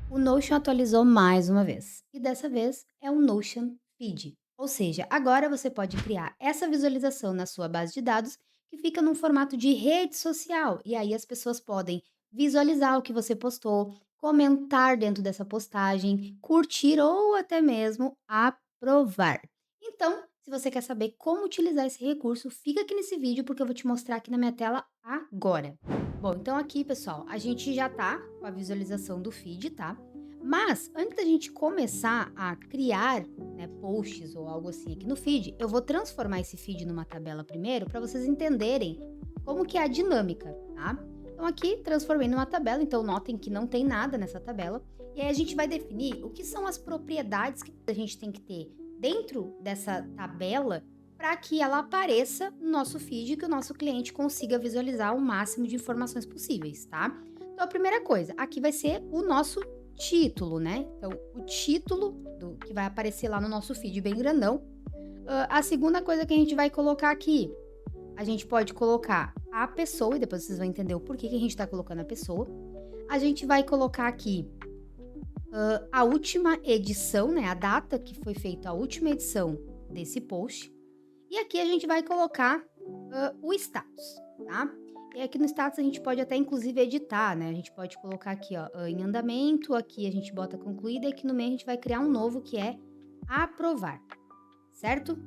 O Notion atualizou mais uma vez, e dessa vez é o Notion Feed. Ou seja, agora você pode criar essa visualização na sua base de dados que fica num formato de rede social, e aí as pessoas podem visualizar o que você postou, comentar dentro dessa postagem, curtir ou até mesmo aprovar. Então, se você quer saber como utilizar esse recurso, fica aqui nesse vídeo porque eu vou te mostrar aqui na minha tela agora. Bom, então aqui, pessoal, a gente já tá com a visualização do feed, tá? Mas antes da gente começar a criar, né, posts ou algo assim aqui no feed, eu vou transformar esse feed numa tabela primeiro para vocês entenderem como que é a dinâmica, tá? Então aqui transformei numa tabela, então notem que não tem nada nessa tabela. E aí a gente vai definir o que são as propriedades que a gente tem que ter dentro dessa tabela para que ela apareça no nosso feed e que o nosso cliente consiga visualizar o máximo de informações possíveis, tá? Então, a primeira coisa, aqui vai ser o nosso título, né? Então, o título do que vai aparecer lá no nosso feed bem grandão. A segunda coisa que a gente vai colocar aqui, a gente pode colocar a pessoa, e depois vocês vão entender o porquê que a gente está colocando a pessoa. A gente vai colocar aqui a última edição, né? A data que foi feita a última edição desse post. E aqui a gente vai colocar o status, tá? E aqui no status a gente pode até inclusive editar, né? A gente pode colocar aqui, ó, em andamento, aqui a gente bota concluída e aqui no meio a gente vai criar um novo que é aprovar, certo?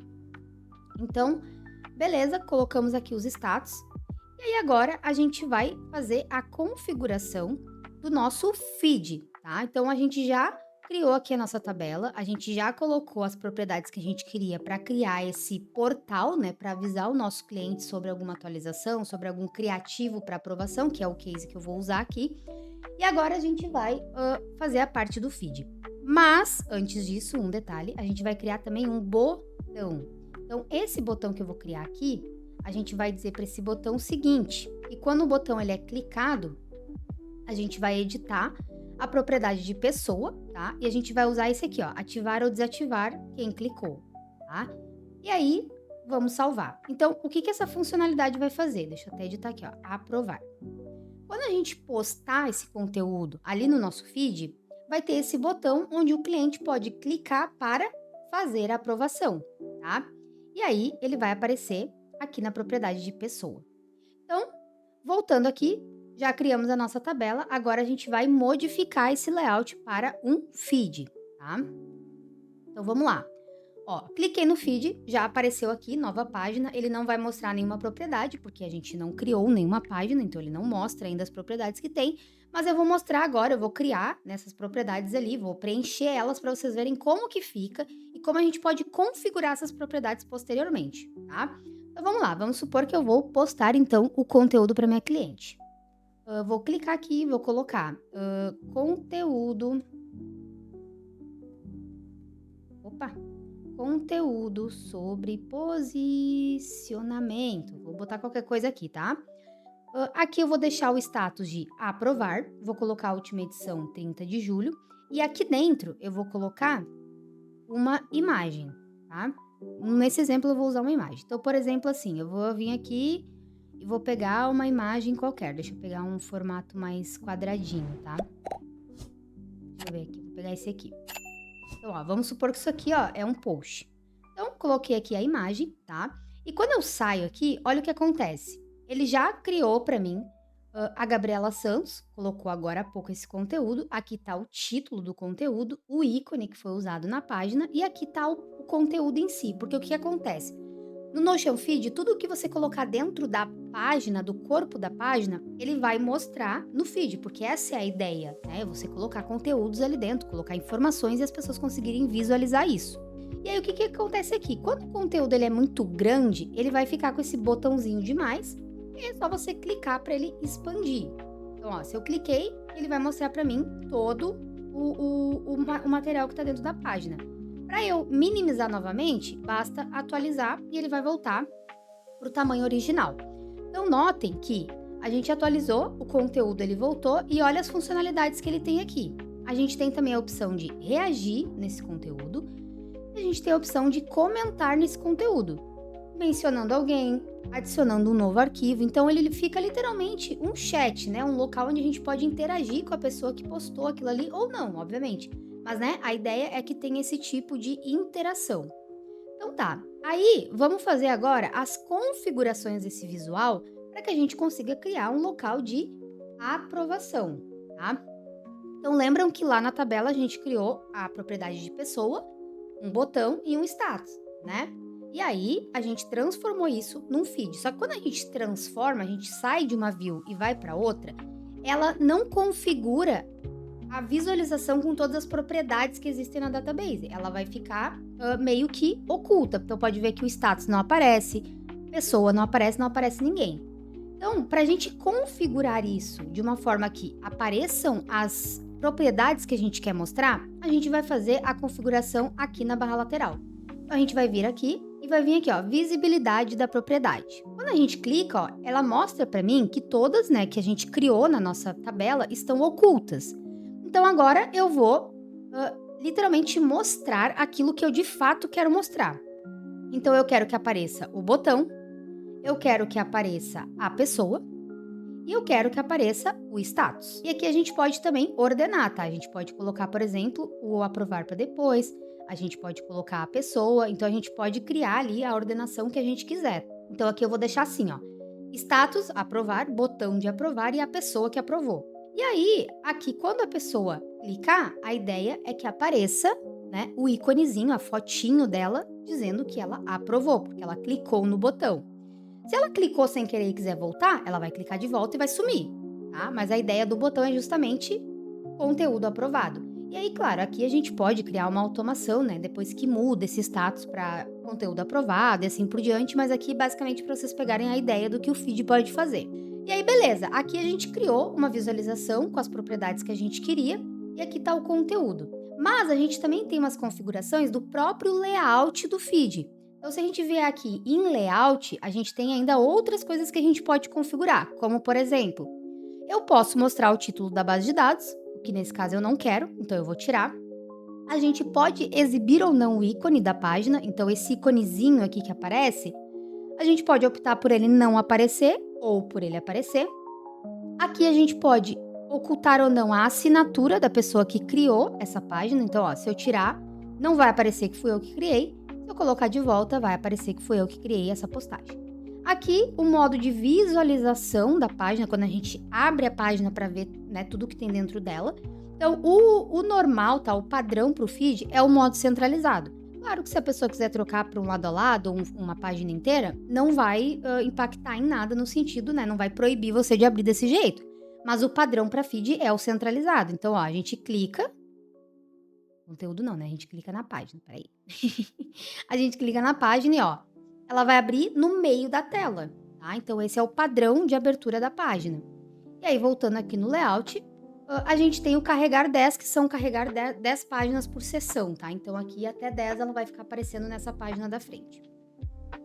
Então, beleza, colocamos aqui os status. E aí agora a gente vai fazer a configuração do nosso feed, tá? Então a gente já criou aqui a nossa tabela, a gente já colocou as propriedades que a gente queria para criar esse portal, né, para avisar o nosso cliente sobre alguma atualização, sobre algum criativo para aprovação, que é o case que eu vou usar aqui. E agora a gente vai fazer a parte do feed. Mas, antes disso, um detalhe, a gente vai criar também um botão. Então, esse botão que eu vou criar aqui, a gente vai dizer para esse botão o seguinte, e quando o botão ele é clicado, a gente vai editar a propriedade de pessoa, tá? E a gente vai usar esse aqui, ó, ativar ou desativar quem clicou, tá? E aí, vamos salvar. Então, o que que essa funcionalidade vai fazer? Deixa eu até editar aqui, ó, aprovar. Quando a gente postar esse conteúdo ali no nosso feed, vai ter esse botão onde o cliente pode clicar para fazer a aprovação, tá? E aí ele vai aparecer aqui na propriedade de pessoa. Então, voltando aqui, já criamos a nossa tabela, agora a gente vai modificar esse layout para um feed, tá? Então vamos lá. Ó, cliquei no feed, já apareceu aqui, nova página. Ele não vai mostrar nenhuma propriedade, porque a gente não criou nenhuma página, então ele não mostra ainda as propriedades que tem. Mas eu vou mostrar agora, eu vou criar nessas propriedades ali, vou preencher elas para vocês verem como que fica e como a gente pode configurar essas propriedades posteriormente, tá? Então vamos lá, vamos supor que eu vou postar então o conteúdo para minha cliente. Vou clicar aqui, vou colocar conteúdo. Opa! Conteúdo sobre posicionamento. Vou botar qualquer coisa aqui, tá? Aqui eu vou deixar o status de aprovar, vou colocar a última edição 30 de julho, e aqui dentro eu vou colocar uma imagem, tá? Nesse exemplo eu vou usar uma imagem. Então, por exemplo, assim, eu vou vir aqui e vou pegar uma imagem qualquer. Deixa eu pegar um formato mais quadradinho, tá? Deixa eu ver aqui, vou pegar esse aqui. Então, ó, vamos supor que isso aqui, ó, é um post. Então, coloquei aqui a imagem, tá? E quando eu saio aqui, olha o que acontece. Ele já criou para mim a Gabriela Santos, colocou agora há pouco esse conteúdo. Aqui tá o título do conteúdo, o ícone que foi usado na página e aqui tá o conteúdo em si. Porque o que acontece? No Notion Feed, tudo que você colocar dentro da página, do corpo da página, ele vai mostrar no feed, porque essa é a ideia, né? Você colocar conteúdos ali dentro, colocar informações e as pessoas conseguirem visualizar isso. E aí, o que que acontece aqui? Quando o conteúdo ele é muito grande, ele vai ficar com esse botãozinho de mais, e é só você clicar para ele expandir. Então, ó, se eu cliquei, ele vai mostrar para mim todo o material que está dentro da página. Para eu minimizar novamente, basta atualizar e ele vai voltar para o tamanho original. Então notem que a gente atualizou, o conteúdo ele voltou e olha as funcionalidades que ele tem aqui. A gente tem também a opção de reagir nesse conteúdo e a gente tem a opção de comentar nesse conteúdo, mencionando alguém, adicionando um novo arquivo. Então ele fica literalmente um chat, né? Um local onde a gente pode interagir com a pessoa que postou aquilo ali ou não, obviamente. Mas, né, a ideia é que tenha esse tipo de interação. Então tá. Aí, vamos fazer agora as configurações desse visual para que a gente consiga criar um local de aprovação, tá? Então lembram que lá na tabela a gente criou a propriedade de pessoa, um botão e um status, né? E aí a gente transformou isso num feed. Só que quando a gente transforma, a gente sai de uma view e vai para outra, ela não configura a visualização com todas as propriedades que existem na database. Ela vai ficar meio que oculta. Então pode ver que o status não aparece, pessoa não aparece, não aparece ninguém. Então, para a gente configurar isso de uma forma que apareçam as propriedades que a gente quer mostrar, a gente vai fazer a configuração aqui na barra lateral. Então, a gente vai vir aqui e vai vir aqui, ó, visibilidade da propriedade. Quando a gente clica, ó, ela mostra para mim que todas, né, que a gente criou na nossa tabela estão ocultas. Então, agora eu vou literalmente mostrar aquilo que eu de fato quero mostrar. Então, eu quero que apareça o botão, eu quero que apareça a pessoa e eu quero que apareça o status. E aqui a gente pode também ordenar, tá? A gente pode colocar, por exemplo, o aprovar para depois, a gente pode colocar a pessoa, então a gente pode criar ali a ordenação que a gente quiser. Então aqui eu vou deixar assim, ó, status, aprovar, botão de aprovar e a pessoa que aprovou. E aí, aqui quando a pessoa clicar, a ideia é que apareça, né, o íconezinho, a fotinho dela, dizendo que ela aprovou, porque ela clicou no botão. Se ela clicou sem querer e quiser voltar, ela vai clicar de volta e vai sumir, tá? Mas a ideia do botão é justamente conteúdo aprovado. E aí, claro, aqui a gente pode criar uma automação, né? Depois que muda esse status para conteúdo aprovado e assim por diante, mas aqui basicamente para vocês pegarem a ideia do que o feed pode fazer. E aí, beleza, aqui a gente criou uma visualização com as propriedades que a gente queria e aqui está o conteúdo. Mas a gente também tem umas configurações do próprio layout do feed. Então, se a gente vier aqui em layout, a gente tem ainda outras coisas que a gente pode configurar, como por exemplo, eu posso mostrar o título da base de dados, o que nesse caso eu não quero, então eu vou tirar. A gente pode exibir ou não o ícone da página, então esse íconezinho aqui que aparece, a gente pode optar por ele não aparecer ou por ele aparecer. Aqui a gente pode ocultar ou não a assinatura da pessoa que criou essa página, então ó, se eu tirar, não vai aparecer que fui eu que criei. Se eu colocar de volta, vai aparecer que foi eu que criei essa postagem. Aqui, o modo de visualização da página, quando a gente abre a página para ver, né, tudo que tem dentro dela. Então, o normal, tá, o padrão para o feed é o modo centralizado. Claro que se a pessoa quiser trocar para um lado a lado, uma página inteira, não vai impactar em nada no sentido, né, não vai proibir você de abrir desse jeito. Mas o padrão para feed é o centralizado. Então, ó, a gente clica. Conteúdo não, né? A gente clica na página, peraí. A gente clica na página e, ó, ela vai abrir no meio da tela, tá? Então, esse é o padrão de abertura da página. E aí, voltando aqui no layout, a gente tem o carregar 10, que são carregar 10 páginas por sessão, tá? Então, aqui até 10 ela vai ficar aparecendo nessa página da frente.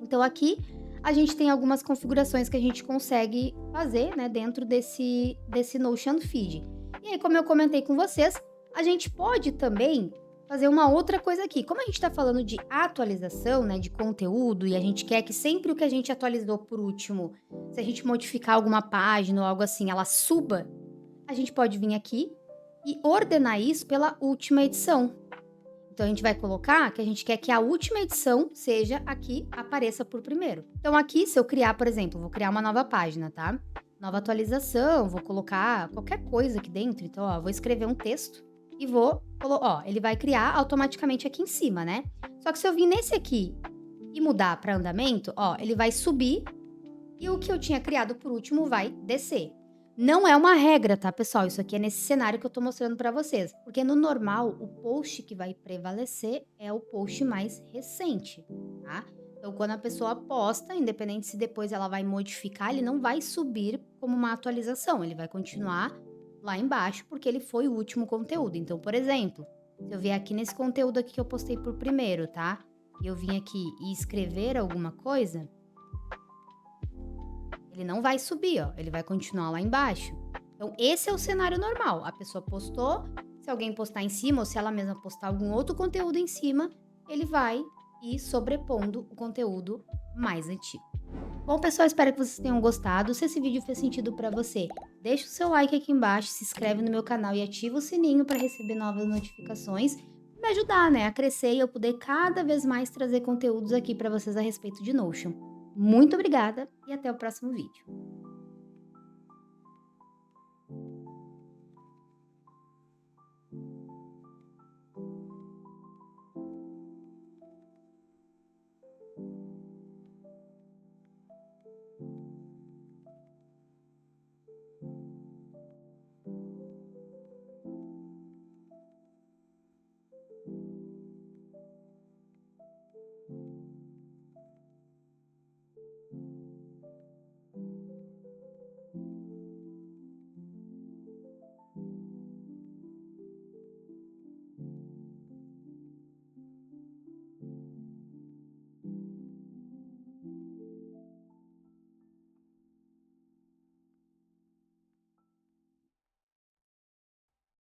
Então, aqui a gente tem algumas configurações que a gente consegue fazer, né, dentro desse Notion Feed. E aí, como eu comentei com vocês, a gente pode também fazer uma outra coisa aqui. Como a gente está falando de atualização, né, de conteúdo, e a gente quer que sempre o que a gente atualizou por último, se a gente modificar alguma página ou algo assim, ela suba, a gente pode vir aqui e ordenar isso pela última edição. Então, a gente vai colocar que a gente quer que a última edição seja aqui, apareça por primeiro. Então, aqui, se eu criar, por exemplo, vou criar uma nova página, tá? Nova atualização, vou colocar qualquer coisa aqui dentro. Então, ó, vou escrever um texto. E vou, ó, ele vai criar automaticamente aqui em cima, né? Só que se eu vir nesse aqui e mudar para andamento, ó, ele vai subir e o que eu tinha criado por último vai descer. Não é uma regra, tá, pessoal? Isso aqui é nesse cenário que eu tô mostrando para vocês. Porque no normal, o post que vai prevalecer é o post mais recente, tá? Então, quando a pessoa posta, independente se depois ela vai modificar, ele não vai subir como uma atualização, ele vai continuar lá embaixo, porque ele foi o último conteúdo. Então, por exemplo, se eu vier aqui nesse conteúdo aqui que eu postei por primeiro, tá? E eu vim aqui e escrever alguma coisa, ele não vai subir, ó. Ele vai continuar lá embaixo. Então, esse é o cenário normal. A pessoa postou, se alguém postar em cima, ou se ela mesma postar algum outro conteúdo em cima, ele vai ir sobrepondo o conteúdo mais antigo. Bom, pessoal, espero que vocês tenham gostado. Se esse vídeo fez sentido para você, deixa o seu like aqui embaixo, se inscreve no meu canal e ativa o sininho para receber novas notificações, e me ajudar, né, a crescer e eu poder cada vez mais trazer conteúdos aqui para vocês a respeito de Notion. Muito obrigada e até o próximo vídeo.